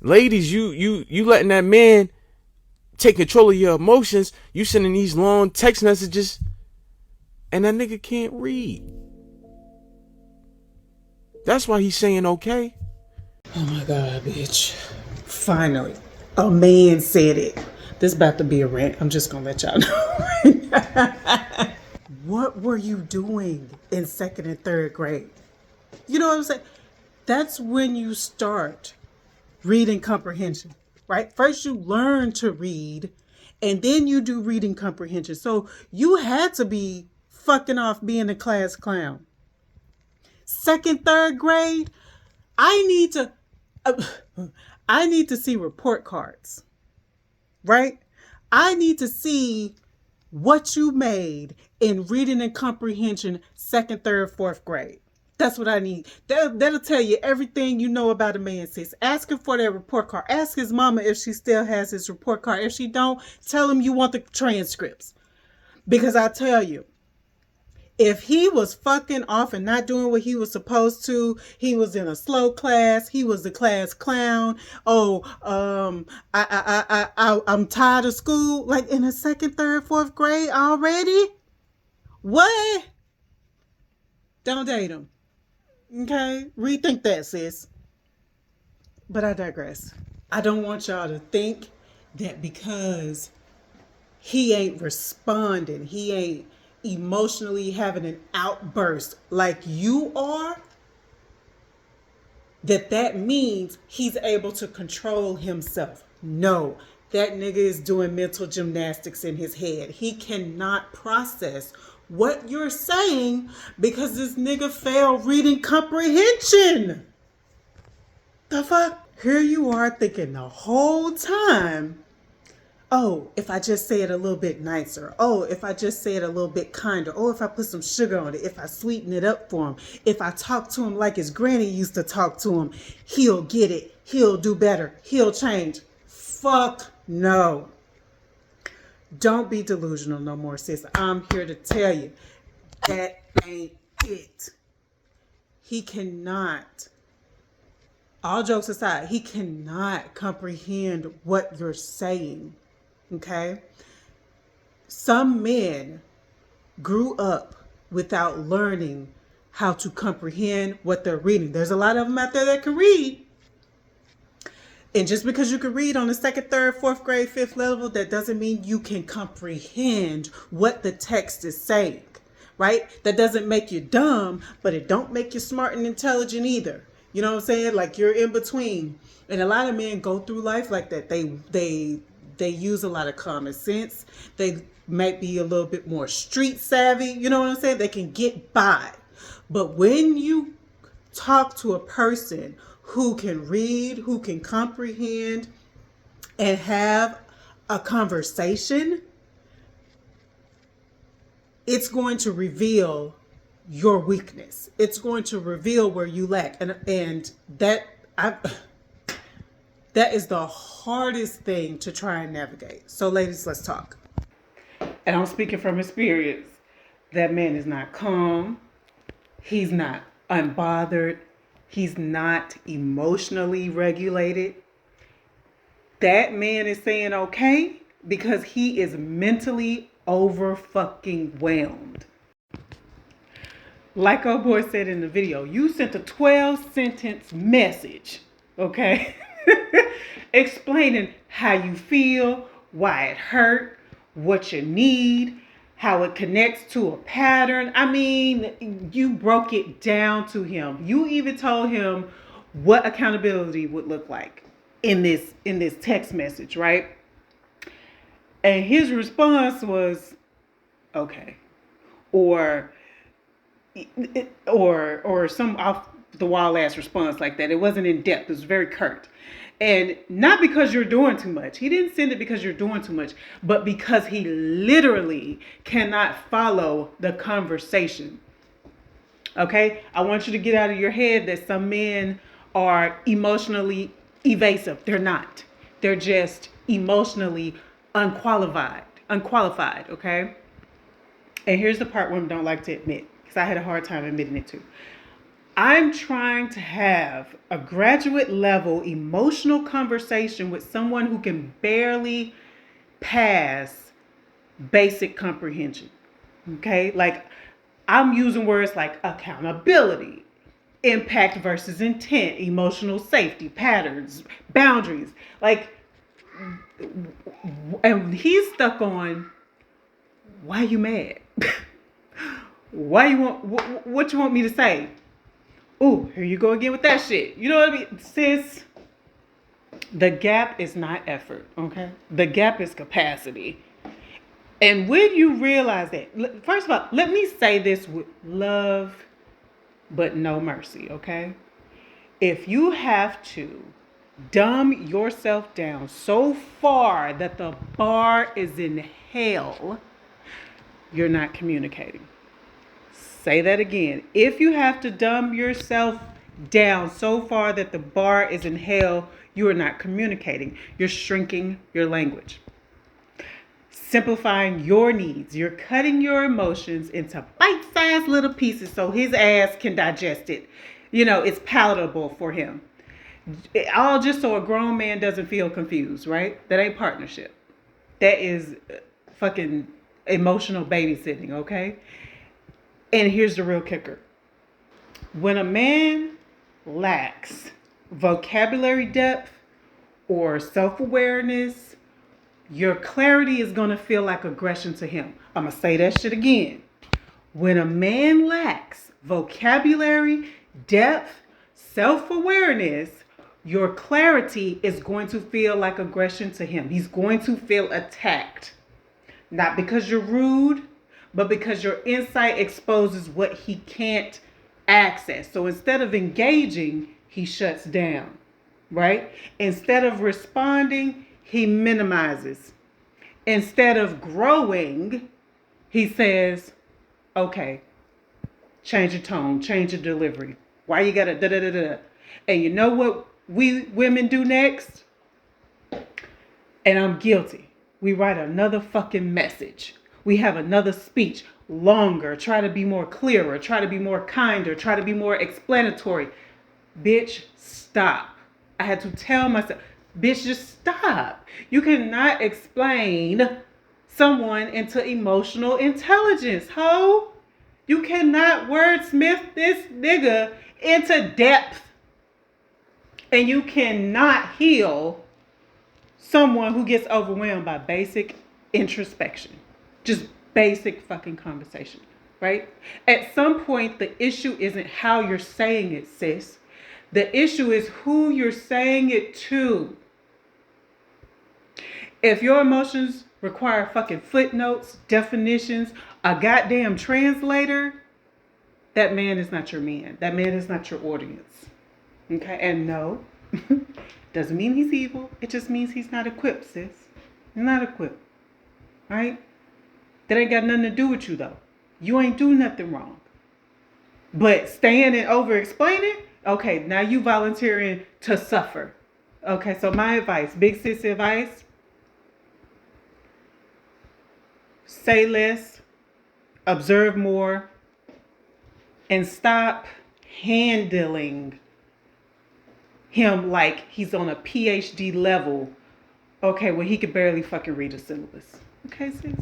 Ladies, you letting that man take control of your emotions. You sending these long text messages, and that nigga can't read. That's why he's saying okay. Oh my God, bitch. Finally, a man said it. This about to be a rant. I'm just gonna let y'all know. What were you doing in second and third grade? You know what I'm saying? That's when you start reading comprehension, right? First, you learn to read, and then you do reading comprehension. So you had to be fucking off being a class clown. Second, third grade, I need to, uh, I need to see report cards, right? I need to see what you made in reading and comprehension second, third, fourth grade. That's what I need. That'll tell you everything you know about a man, sis. Ask him for that report card. Ask his mama if she still has his report card. If she don't, tell him you want the transcripts. Because I tell you, if he was fucking off and not doing what he was supposed to, he was in a slow class, he was the class clown. Oh, I'm tired of school. Like in the second, third, fourth grade already. What? Don't date him. Okay, rethink that, sis. But I digress. I don't want y'all to think that because he ain't responding, he ain't emotionally having an outburst like you are, that means he's able to control himself. No, that nigga is doing mental gymnastics in his head. He cannot process what you're saying because this nigga failed reading comprehension. The fuck? Here you are thinking the whole time, oh, if I just say it a little bit nicer. Oh, if I just say it a little bit kinder. Oh, if I put some sugar on it. If I sweeten it up for him. If I talk to him like his granny used to talk to him, he'll get it. He'll do better. He'll change. Fuck no. Don't be delusional no more, sis. I'm here to tell you that ain't it. He cannot, all jokes aside, he cannot comprehend what you're saying. Okay? Some men grew up without learning how to comprehend what they're reading. There's a lot of them out there that can read. And just because you can read on the second, third, fourth grade, fifth level, that doesn't mean you can comprehend what the text is saying, right? That doesn't make you dumb, but it don't make you smart and intelligent either. You know what I'm saying? Like you're in between. And a lot of men go through life like that. They use a lot of common sense. They might be a little bit more street savvy. You know what I'm saying? They can get by. But when you talk to a person who can read, who can comprehend, and have a conversation, it's going to reveal your weakness. It's going to reveal where you lack. And that is the hardest thing to try and navigate. So ladies, let's talk. And I'm speaking from experience. That man is not calm. He's not unbothered. He's not emotionally regulated. That man is saying okay because he is mentally over fucking whelmed. Like our boy said in the video, you sent a 12-sentence message, okay? Explaining how you feel, why it hurt, what you need, how it connects to a pattern. I mean, you broke it down to him. You even told him what accountability would look like in this text message, right? And his response was, okay. Or some off the wall ass response like that. It wasn't in depth. It was very curt. And not because you're doing too much. He didn't send it because you're doing too much, but because he literally cannot follow the conversation. Okay? I want you to get out of your head that some men are emotionally evasive. They're not. They're just emotionally unqualified, okay? And here's the part women don't like to admit, because I had a hard time admitting it too. I'm trying to have a graduate level emotional conversation with someone who can barely pass basic comprehension. Okay? Like, I'm using words like accountability, impact versus intent, emotional safety, patterns, boundaries. Like, and he's stuck on, why you mad? Why you want, what you want me to say? Ooh, here you go again with that shit. You know what I mean? Sis, the gap is not effort, okay? The gap is capacity. And when you realize that, first of all, let me say this with love, but no mercy, okay? If you have to dumb yourself down so far that the bar is in hell, you're not communicating. Say that again. If you have to dumb yourself down so far that the bar is in hell, you are not communicating. You're shrinking your language, simplifying your needs. You're cutting your emotions into bite-sized little pieces so his ass can digest it. It's palatable for him. All just so a grown man doesn't feel confused, right? That ain't partnership. That is fucking emotional babysitting, okay? And here's the real kicker. When a man lacks vocabulary depth or self-awareness, your clarity is going to feel like aggression to him. I'm going to say that shit again. When a man lacks vocabulary, depth, self-awareness, your clarity is going to feel like aggression to him. He's going to feel attacked. Not because you're rude, but because your insight exposes what he can't access. So instead of engaging, he shuts down, right? Instead of responding, he minimizes. Instead of growing, he says, okay, change your tone, change your delivery. Why you gotta da da da da? And you know what we women do next? And I'm guilty. We write another fucking message. We have another speech, longer, try to be more clearer, try to be more kinder, try to be more explanatory. Bitch, stop. I had to tell myself, bitch, just stop. You cannot explain someone into emotional intelligence, ho. You cannot wordsmith this nigga into depth. And you cannot heal someone who gets overwhelmed by basic introspection. Just basic fucking conversation, right? At some point, the issue isn't how you're saying it, sis. The issue is who you're saying it to. If your emotions require fucking footnotes, definitions, a goddamn translator, that man is not your man. That man is not your audience. Okay? And no, doesn't mean he's evil. It just means he's not equipped, sis. He's not equipped. Right? That ain't got nothing to do with you, though. You ain't do nothing wrong. But staying and over explaining, okay, now you volunteering to suffer. Okay, so my advice, big sis advice, say less, observe more, and stop handling him like he's on a PhD level, okay, when he could barely fucking read a syllabus. Okay, sis?